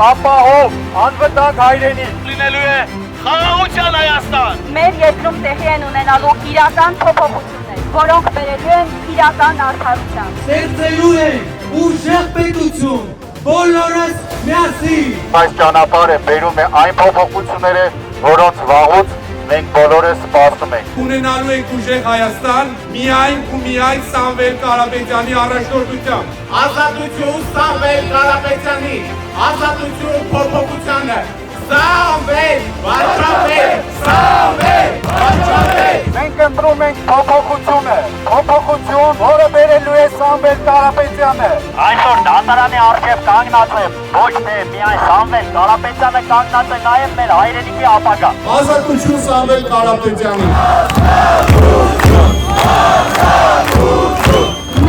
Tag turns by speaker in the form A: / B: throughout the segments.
A: ապահով, անվտանգ հայրենիք։
B: Լինելու է խաղաղության Հայաստան։
C: Մեր երկրում տեղի են ունենալու իրական փոփոխություններ, որոնք բերելու են իրական արդարության։
D: Ստեղծելու ենք ուժեղ պետություն, բոլորս միասին։
A: Այս ճանապարհը բերում է այն փոփոխությունները, որոնց վաղուց մենք բոլորս սպասում ենք։
D: Ունենալու ենք ուժեղ Հայաստան միայն ու միայն Սամվել Կարապետյանի առաջնորդությամբ։ Ազատություն Սամվել Կարապետյանի, ազատություն փոփոխությանը։ Սամվել, վարչապետ, Սամվել, վարչապետ։
A: Մենք ընտրում ենք փոփոխությունը, փոփոխություն, որը բերելու է Սամվել Կարապետյանը։
B: Այսօր դատարանի առջև կանգնած է ոչ թե միայն Սամվել Կարապետյանը, կանգնած է նաև մեր հայրենիքի ապագա։
D: Ազատություն Սամվել Կարապետյանի։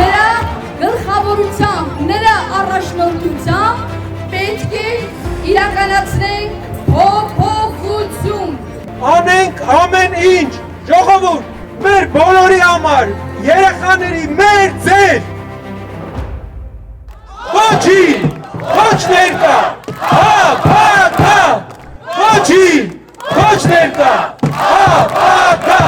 E: Նրա գլխավորությամբ, նրա առաջնորդությամբ պետք է իրականացնենք փոփոխություն։
D: Անենք ամեն ինչ, ժողովուրդ, մեր բոլորի համար, երեխաների, մեր ձեր։ Ոչինչ, ոչ ներկա, հա, ոչինչ, ոչ ներկա, հա,